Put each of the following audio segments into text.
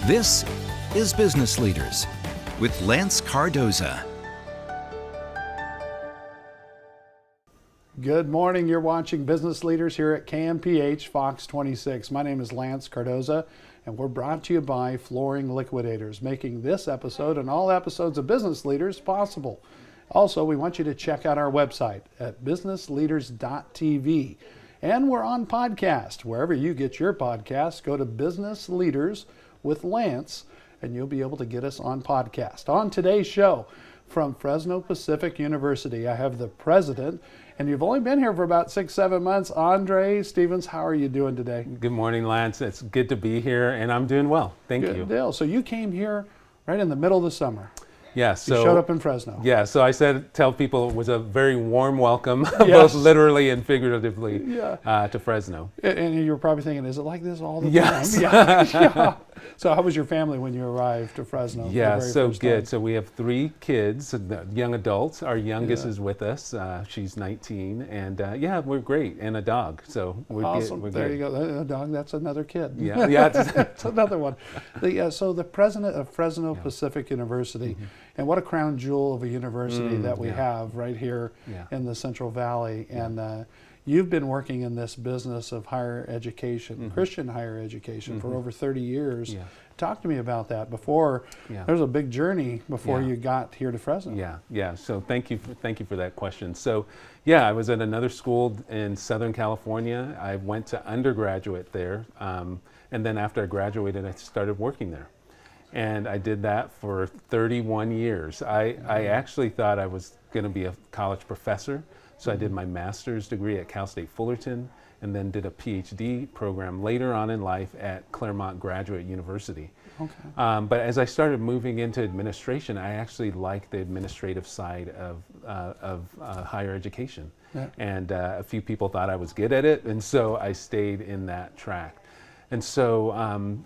This is Business Leaders with Lance Cardoza. Good morning. You're watching Business Leaders here at KMPH Fox 26. My name is Lance Cardoza, and we're brought to you by Flooring Liquidators, making this episode and all episodes of Business Leaders possible. Also, we want you to check out our website at businessleaders.tv. And we're on podcast. Wherever you get your podcasts, go to Business Leaders with Lance, and you'll be able to get us on podcast. On today's show, from Fresno Pacific University, I have the president, and you've only been here for about 6-7 months, Andre Stevens. How are you doing today? Good morning, Lance. It's good to be here, and I'm doing well. Thank you. Good deal. So you came here right in the middle of the summer. Yeah, You showed up in Fresno. Yeah, so I tell people it was a very warm welcome, Yes. both literally and figuratively, Yeah. to Fresno. And you're probably thinking, is it like this all the Yes. time? Yeah. So how was your family when you arrived to Fresno? Yeah, the very so first good. time? So we have 3 kids, young adults. Our youngest Yeah. is with us. She's 19, and we're great, and a dog. So we're Awesome. We're There good. you go. A dog, that's another kid. Yeah, That's another one. So the president of Fresno Pacific University, and what a crown jewel of a university that we have right here in the Central Valley. And you've been working in this business of higher education, Christian higher education, for over 30 years. Yeah. Talk to me about that. There was a big journey before you got here to Fresno. Yeah. So thank you for that question. So, I was at another school in Southern California. I went to undergraduate there, and then after I graduated, I started working there. And I did that for 31 years. I actually thought I was going to be a college professor, so I did my master's degree at Cal State Fullerton, and then did a PhD program later on in life at Claremont Graduate University. Okay. But as I started moving into administration, I actually liked the administrative side of higher education. Yeah. And a few people thought I was good at it, and so I stayed in that track. And so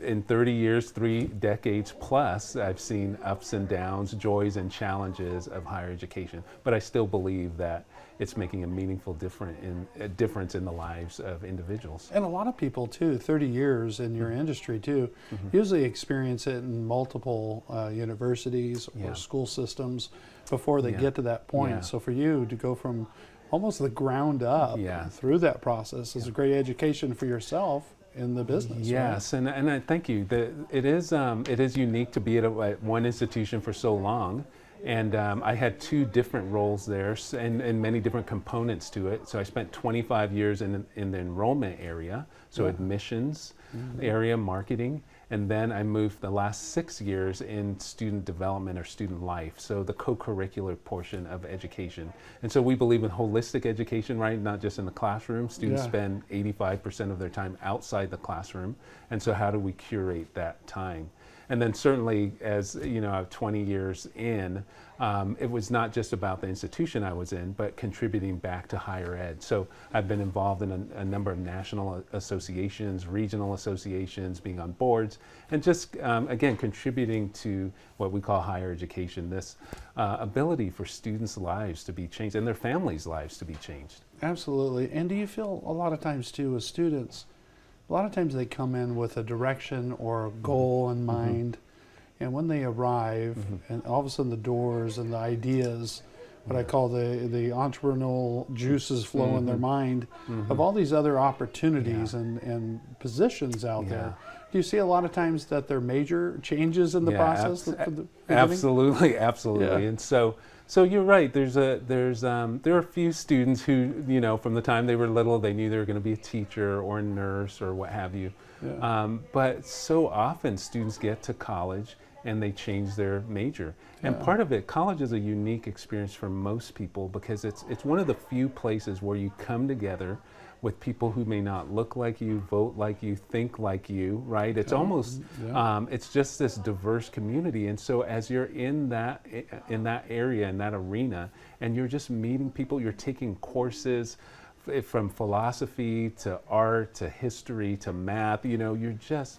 in 30 years, 3 decades plus, I've seen ups and downs, joys and challenges of higher education. But I still believe that it's making a meaningful difference in the lives of individuals. And a lot of people too, 30 years in your industry too, usually experience it in multiple universities or school systems before they get to that point. Yeah. So for you to go from almost the ground up through that process is a great education for yourself in the business. Yes, right? and I thank you. It is unique to be at one institution for so long. And I had 2 different roles there and many different components to it. So I spent 25 years in the enrollment area, so admissions area, marketing, and then I moved the last 6 years in student development or student life, so the co-curricular portion of education. And so we believe in holistic education, right? Not just in the classroom. Students spend 85% of their time outside the classroom, and so how do we curate that time? And then certainly, as you know, 20 years in, it was not just about the institution I was in, but contributing back to higher ed. So I've been involved in a number of national associations, regional associations, being on boards, and just, again, contributing to what we call higher education, this ability for students' lives to be changed and their families' lives to be changed. Absolutely. And do you feel a lot of times too with students, a lot of times they come in with a direction or a goal in mind, and when they arrive, and all of a sudden the doors and the ideas, what I call the entrepreneurial juices flow in their mind of all these other opportunities and positions out there. Do you see a lot of times that there are major changes in the process? Absolutely. Yeah. And so you're right. There are a few students who, you know, from the time they were little, they knew they were going to be a teacher or a nurse or what have you. But so often students get to college and they change their major. And part of it, college is a unique experience for most people because it's one of the few places where you come together with people who may not look like you, vote like you, think like you, right? It's almost, it's just this diverse community. And so as you're in that area, in that arena, and you're just meeting people, you're taking courses from philosophy to art to history to math, you know, you're just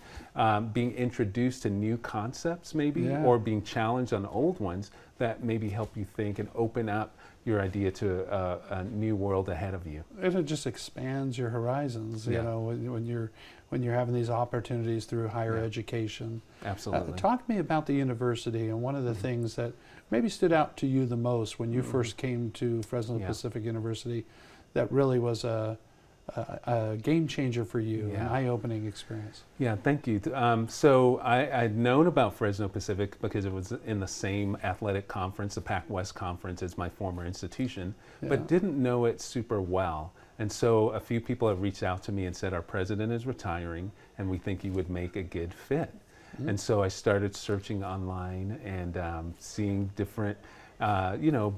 being introduced to new concepts maybe, or being challenged on old ones that maybe help you think and open up your idea to a new world ahead of you. And it just expands your horizons, you know, when when you're having these opportunities through higher Yeah. education. Absolutely. Talk to me about the university and one of the things that maybe stood out to you the most when you first came to Fresno Yeah. Pacific University that really was a game changer for you, an Yeah. eye-opening experience. Yeah, thank you. So I'd known about Fresno Pacific because it was in the same athletic conference, the Pac West conference, as my former institution, Yeah. but didn't know it super well. And so a few people have reached out to me and said, our president is retiring and we think you would make a good fit. And so I started searching online and seeing different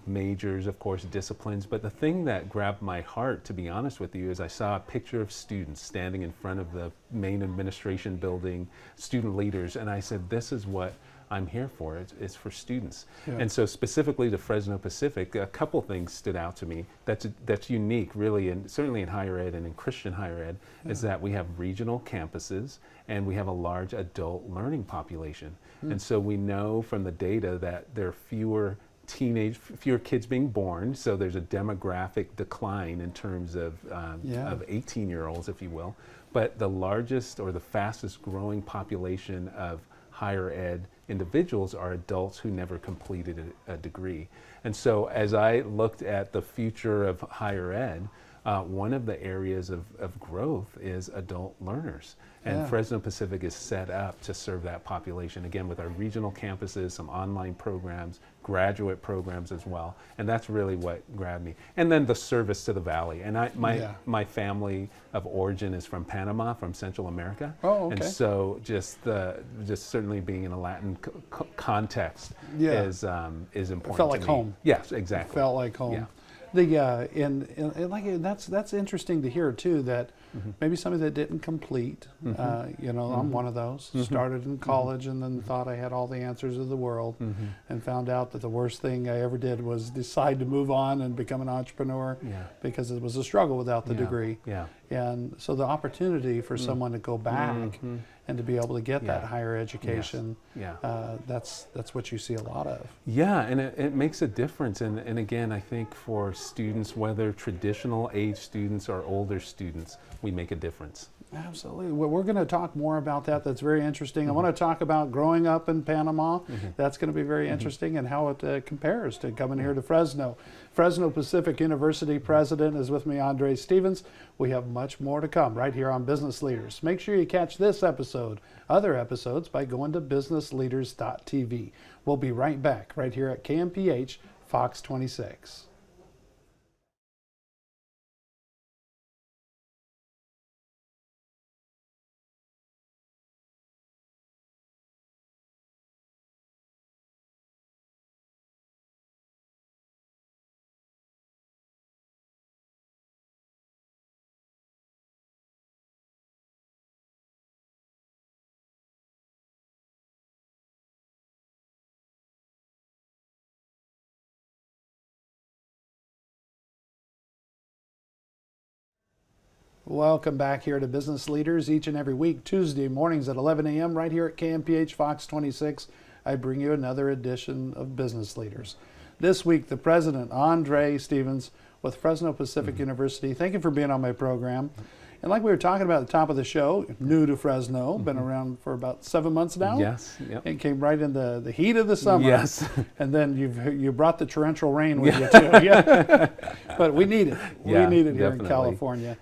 majors, of course, disciplines. But the thing that grabbed my heart, to be honest with you, is I saw a picture of students standing in front of the main administration building, student leaders, and I said, this is what I'm here for. It's for students. Yeah. And so specifically to Fresno Pacific, a couple things stood out to me that's unique, really, and certainly in higher ed and in Christian higher ed, is that we have regional campuses and we have a large adult learning population. And so we know from the data that there are fewer kids being born, so there's a demographic decline in terms of 18-year-olds, if you will. But the largest or the fastest growing population of higher ed individuals are adults who never completed a degree. And so as I looked at the future of higher ed, one of the areas of growth is adult learners. And Yeah. Fresno Pacific is set up to serve that population, again, with our regional campuses, some online programs, graduate programs as well. And that's really what grabbed me. And then the service to the Valley. And my family of origin is from Panama, from Central America. Oh, okay. And so just certainly being in a Latin context is important. It felt like to me. home. Yes, exactly. It felt like home. Yeah. That's interesting to hear too, that maybe somebody that didn't complete, I'm one of those, started in college and then thought I had all the answers of the world and found out that the worst thing I ever did was decide to move on and become an entrepreneur because it was a struggle without the degree. Yeah. And so the opportunity for someone to go back and to be able to get that higher education, that's what you see a lot of. Yeah, and it makes a difference. And again, I think for students, whether traditional age students or older students, we make a difference. Absolutely. Well, we're going to talk more about that. That's very interesting. I want to talk about growing up in Panama. That's going to be very interesting, and how it compares to coming here to Fresno. Fresno Pacific University president is with me, Andre Stevens. We have much more to come right here on Business Leaders. Make sure you catch this episode, other episodes, by going to businessleaders.tv. We'll be right back right here at KMPH Fox 26. Welcome back here to Business Leaders. Each and every week, Tuesday mornings at 11 a.m. right here at KMPH Fox 26, I bring you another edition of Business Leaders. This week, the president, Andre Stevens, with Fresno Pacific University. Thank you for being on my program. And like we were talking about at the top of the show, new to Fresno, been around for about 7 months now. Yes. Yep. And came right in the heat of the summer. Yes. And then you brought the torrential rain with you too. Yeah. But we need it. Yeah, we need it here definitely. in California.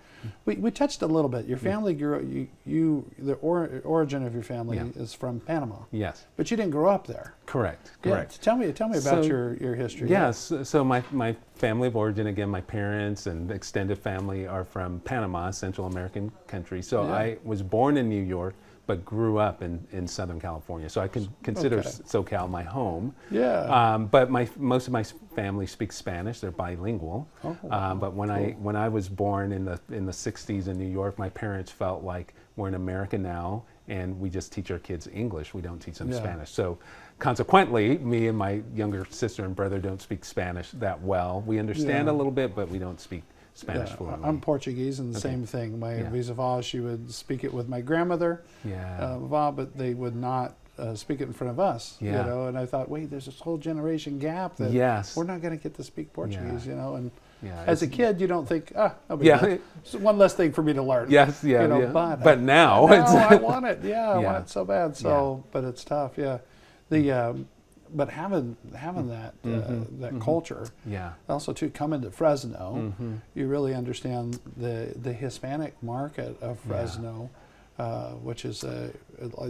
We touched a little bit. Your family grew. The origin of your family is from Panama. Yes. But you didn't grow up there. Correct. Yeah. Correct. Tell me about your history. Yes. So my family of origin, again, my parents and extended family are from Panama, Central American country. So I was born in New York, but grew up in Southern California. So I can consider SoCal my home. Yeah. But most of my family speaks Spanish. They're bilingual. But when I was born in the 60s in New York, my parents felt like we're in America now, and we just teach our kids English. We don't teach them Spanish. So consequently, me and my younger sister and brother don't speak Spanish that well. We understand a little bit, but we don't speak Spanish fluently. I'm Portuguese, and the same thing. My bisavó, she would speak it with my grandmother, but they would not speak it in front of us. You know, and I thought, wait, there's this whole generation gap that we're not going to get to speak Portuguese. You know, and Yeah, As a kid, you don't think, no big Yeah. deal. It's one less thing for me to learn. Yes, yeah, You know, yeah. but now no, it's I want it. Yeah, I Yeah. want it so bad. So, but it's tough. Yeah, but having that that culture. yeah. Also, too, coming to Fresno, you really understand the Hispanic market of Fresno, which is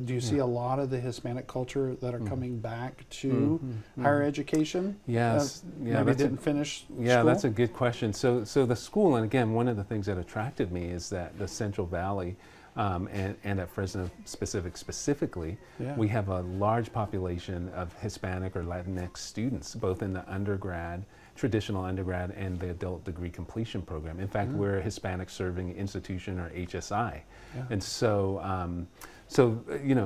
do you see a lot of the Hispanic culture that are coming back to higher education? Yes. Yeah, maybe didn't finish Yeah, school? that's a good question. So the school, and again, one of the things that attracted me is that the Central Valley, and at Fresno specifically, Yeah. we have a large population of Hispanic or Latinx students, both in the undergrad, traditional undergrad, and the adult degree completion program. In fact, we're a Hispanic serving institution, or HSI. Yeah. And so,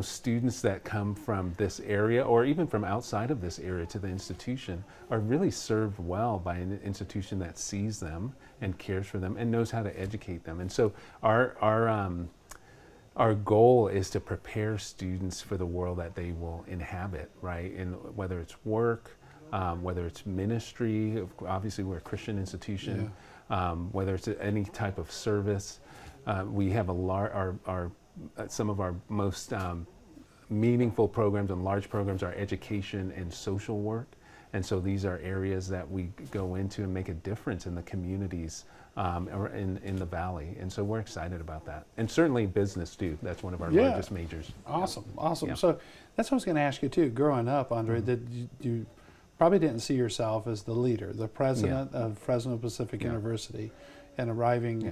students that come from this area, or even from outside of this area to the institution, are really served well by an institution that sees them and cares for them and knows how to educate them. And so our goal is to prepare students for the world that they will inhabit, right? And whether it's work, whether it's ministry, obviously we're a Christian institution, whether it's any type of service. We have some of our most meaningful programs and large programs are education and social work. And so these are areas that we go into and make a difference in the communities or in the valley. And so we're excited about that. And certainly business too. That's one of our largest majors. Awesome. Yeah. So that's what I was going to ask you too. Growing up, Andre, that you probably didn't see yourself as the leader, the president of Fresno Pacific University, and arriving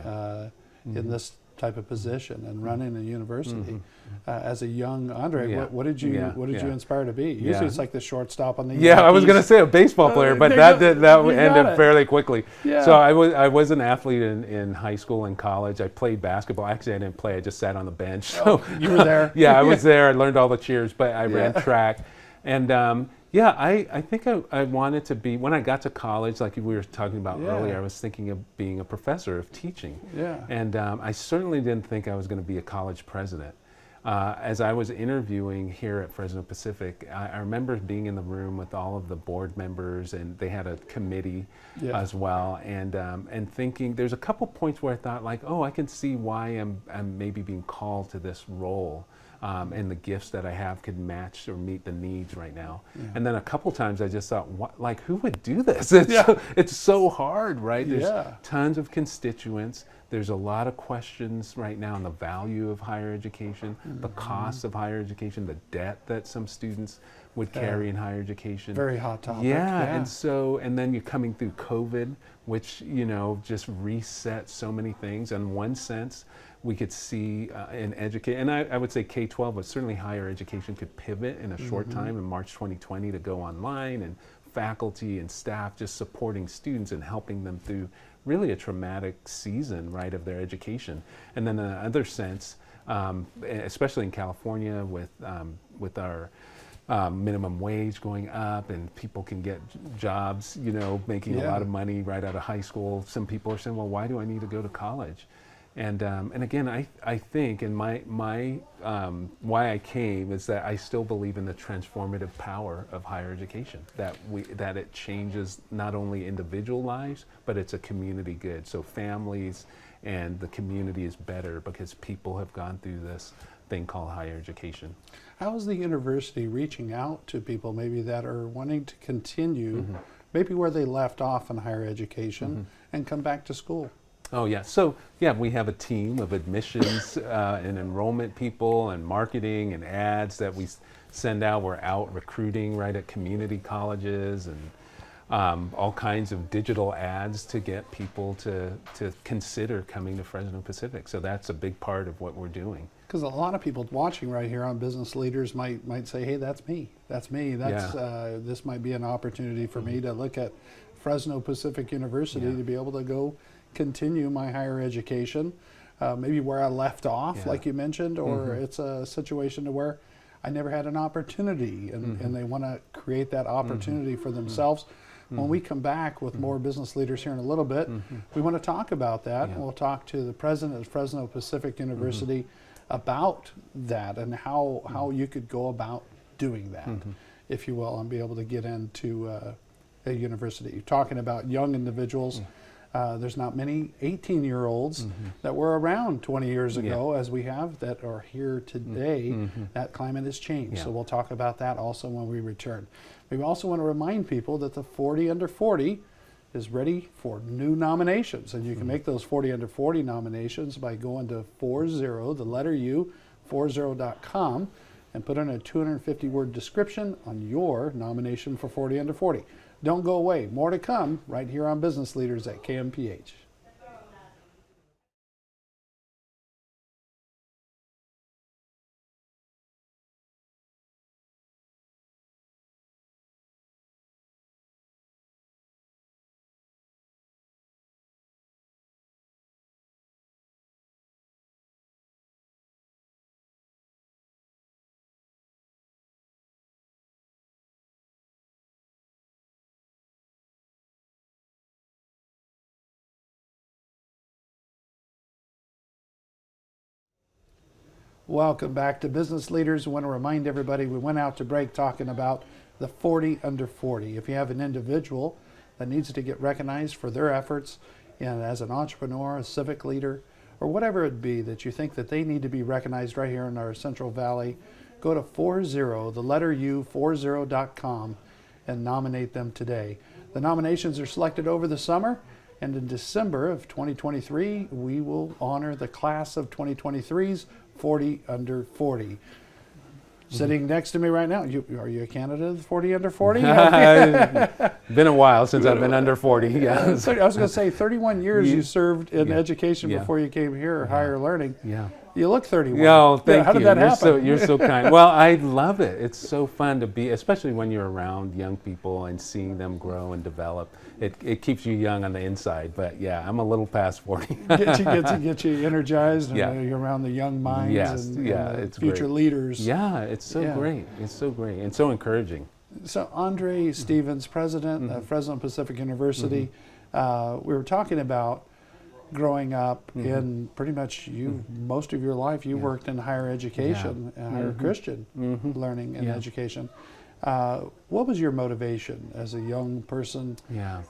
in this type of position and running a university as a young Andre. What did you inspire to be? Usually it's like the shortstop on the Yeah, I was going to say a baseball player, but that ended fairly quickly. Yeah. So I was an athlete in high school and college. I played basketball. Actually, I didn't play. I just sat on the bench. So you were there. Yeah, I was there. I learned all the cheers, but I ran track. And I think I wanted to be, when I got to college, like we were talking about earlier, I was thinking of being a professor, of teaching. Yeah. And I certainly didn't think I was going to be a college president. As I was interviewing here at Fresno Pacific, I remember being in the room with all of the board members, and they had a committee as well, and thinking, there's a couple points where I thought, like, oh, I can see why I'm maybe being called to this role. And the gifts that I have could match or meet the needs right now. Yeah. And then a couple times I just thought, who would do this? It's so hard, right? There's tons of constituents. There's a lot of questions right now on the value of higher education, the cost of higher education, the debt that some students would carry in higher education. Very hot topic. Yeah. And then you're coming through COVID, which, just reset so many things. In one sense, we could see in education, and I would say K-12, but certainly higher education could pivot in a short time in March 2020 to go online, and faculty and staff just supporting students and helping them through really a traumatic season, right, of their education. And then in another sense, especially in California with our minimum wage going up, and people can get jobs, making a lot of money right out of high school. Some people are saying, well, why do I need to go to college? And again, I think, and my why I came is that I still believe in the transformative power of higher education. That it changes not only individual lives, but it's a community good. So families and the community is better because people have gone through this thing called higher education. How is the university reaching out to people maybe that are wanting to continue, maybe where they left off in higher education, and come back to school? Oh yeah, so we have a team of admissions and enrollment people and marketing and ads that we send out. We're out recruiting right at community colleges and all kinds of digital ads to get people to consider coming to Fresno Pacific. So that's a big part of what we're doing. Because a lot of people watching right here on Business Leaders might say, hey, that's me. This might be an opportunity for me to look at Fresno Pacific University to be able to go continue my higher education, maybe where I left off, like you mentioned, or it's a situation to where I never had an opportunity, and they want to create that opportunity for themselves. When we come back with more business leaders here in a little bit, we want to talk about that. And we'll talk to the president of Fresno Pacific University about that and how you could go about doing that, if you will, and be able to get into a university. You're talking about young individuals There's not many 18-year-olds that were around 20 years ago as we have that are here today. That climate has changed. So we'll talk about that also when we return. We also want to remind people that the 40 Under 40 is ready for new nominations. And you can make those 40 Under 40 nominations by going to 40, the letter U, 40.com, and put in a 250-word description on your nomination for 40 Under 40. Don't go away. More to come right here on Business Leaders at KMPH. Welcome back to Business Leaders. I want to remind everybody we went out to break talking about the 40 Under 40. If you have an individual that needs to get recognized for their efforts as an entrepreneur, a civic leader, or whatever it be that you think that they need to be recognized right here in our Central Valley, go to 40, the letter U, 40.com, and nominate them today. The nominations are selected over the summer, and in December of 2023, we will honor the class of 2023's 40 Under 40. Sitting next to me right now, are you a candidate of the 40 Under 40? Been a while since I've been under 40. Yeah. I was going to say 31 years you served in education before you came here, higher learning. Yeah. You look 31. Yeah, thank you. How did that happen? You're so kind. Well, I love it. It's so fun to be, especially when you're around young people and seeing them grow and develop. It keeps you young on the inside. But yeah, I'm a little past 40. get you energized. And you're around the young minds and it's future great. leaders. Yeah, it's so great. It's so great and so encouraging. So Andre Stevens, president of Fresno Pacific University, we were talking about growing up in pretty much most of your life you worked in higher education, higher Christian learning and education. What was your motivation as a young person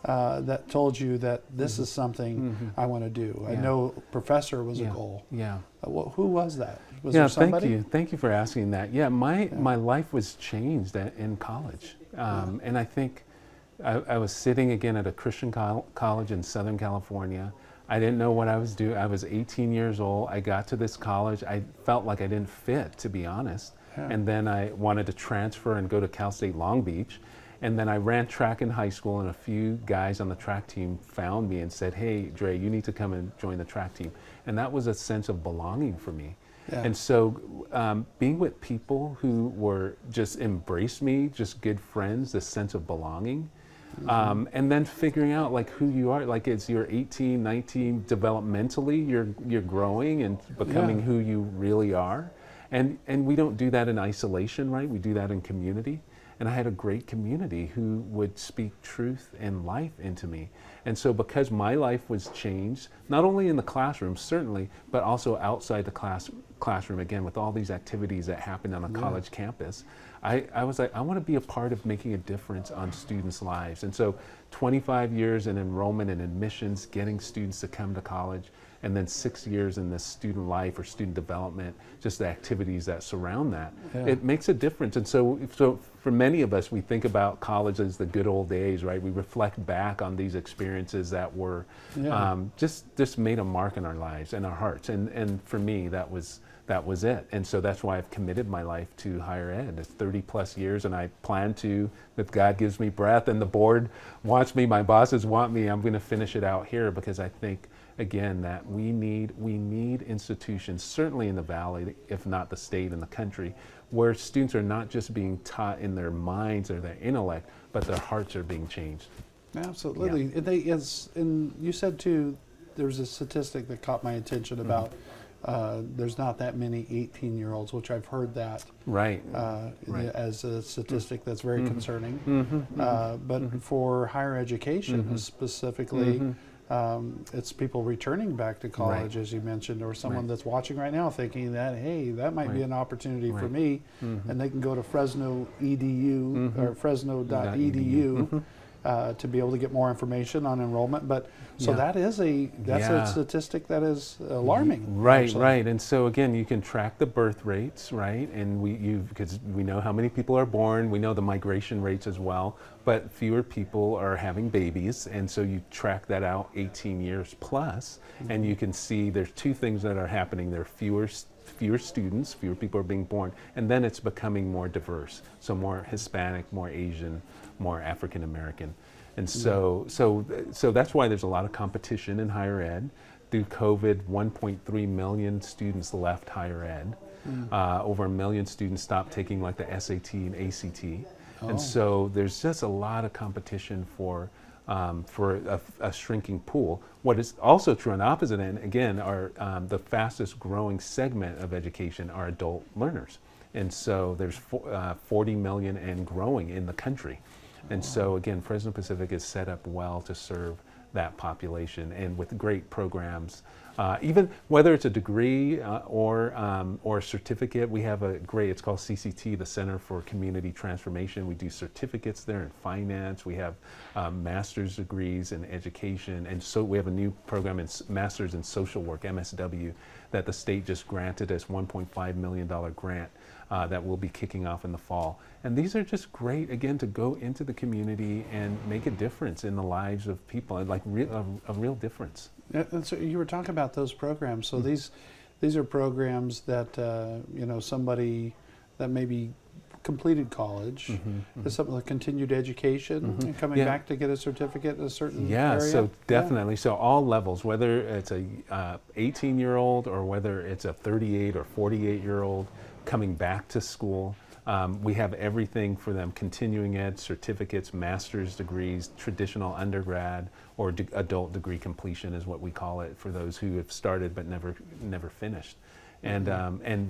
that told you that this is something I want to do? I know professor was a goal. Yeah. Who was that? Was there somebody? Thank you for asking that. Yeah, my life was changed in college. And I think I was sitting again at a Christian college in Southern California. I didn't know what I was doing. I was 18 years old. I got to this college. I felt like I didn't fit, to be honest. And then I wanted to transfer and go to Cal State Long Beach. And then I ran track in high school, and a few guys on the track team found me and said, "Hey, Dre, you need to come and join the track team." And that was a sense of belonging for me. And so being with people who were just embraced me, just good friends, this sense of belonging, and then figuring out like who you are, like it's you're 18, 19, developmentally, you're growing and becoming who you really are. And we don't do that in isolation, right? We do that in community. And I had a great community who would speak truth and life into me. And so because my life was changed, not only in the classroom, certainly, but also outside the classroom, again, with all these activities that happen on a college campus, I was like, I want to be a part of making a difference on students' lives. And so 25 years in enrollment and admissions, getting students to come to college, and then 6 years in this student life or student development, just the activities that surround that. It makes a difference. And so for many of us, we think about college as the good old days, right? We reflect back on these experiences that were just made a mark in our lives and our hearts. And for me, that was it. And so that's why I've committed my life to higher ed. It's 30 plus years, and I plan to, if God gives me breath and the board wants me, my bosses want me, I'm going to finish it out here, because I think, again, that we need institutions, certainly in the Valley, if not the state and the country, where students are not just being taught in their minds or their intellect, but their hearts are being changed. Absolutely. And you said too, there's a statistic that caught my attention about there's not that many 18-year-olds, which I've heard that as a statistic that's very concerning. But for higher education specifically, it's people returning back to college, as you mentioned, or someone that's watching right now thinking that, hey, that might be an opportunity for me, and they can go to Fresno edu or Fresno.edu to be able to get more information on enrollment. But so Yeah. that's Yeah. a statistic that is alarming. Right, actually. right. And so again, you can track the birth rates, right? And because we know how many people are born, we know the migration rates as well, but fewer people are having babies. And so you track that out 18 years plus, and you can see there's two things that are happening. There are fewer students, fewer people are being born, and then it's becoming more diverse. So more Hispanic, more Asian, more African American. And so that's why there's a lot of competition in higher ed. Through COVID, 1.3 million students left higher ed. Over 1 million students stopped taking like the SAT and ACT. And so there's just a lot of competition for a shrinking pool. What is also true on the opposite end, again, are the fastest growing segment of education are adult learners. And so there's 40 million and growing in the country. And so again, Fresno Pacific is set up well to serve that population, and with great programs. Even whether it's a degree or a certificate, we have it's called CCT, the Center for Community Transformation. We do certificates there in finance. We have master's degrees in education, and so we have a new program in master's in social work, MSW, that the state just granted us $1.5 million grant that will be kicking off in the fall. And these are just great, again, to go into the community and make a difference in the lives of people, like a real difference. Yeah, and so you were talking about those programs. So these are programs that somebody that maybe completed college, is something like continued education and coming back to get a certificate in a certain area. So definitely. So all levels, whether it's a 18-year-old or whether it's a 38 or 48-year-old coming back to school. We have everything for them: continuing ed, certificates, master's degrees, traditional undergrad, or adult degree completion is what we call it for those who have started but never finished. And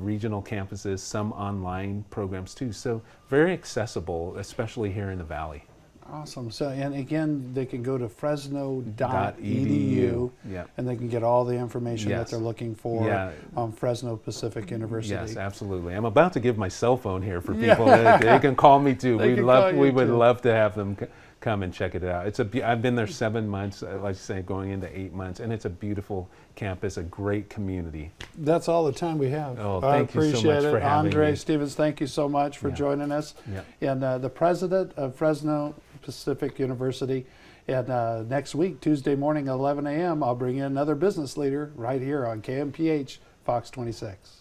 regional campuses, some online programs too. So very accessible, especially here in the Valley. Awesome. So, and again, they can go to fresno.edu Yep. and they can get all the information that Yes. they're looking for Yeah. on Fresno Pacific University. Yes, absolutely. I'm about to give my cell phone here for Yeah. people. They can call me too. They can call We you would too. love to have them come and check it out. I've been there 7 months, like I say, going into 8 months, and it's a beautiful campus, a great community. That's all the time we have. Oh, I thank you so appreciate much it. for having Andre me. Stevens, thank you so much for Yeah. joining us. Yeah. And the president of Fresno Pacific University. And next week, Tuesday morning, 11 a.m., I'll bring in another business leader right here on KMPH Fox 26.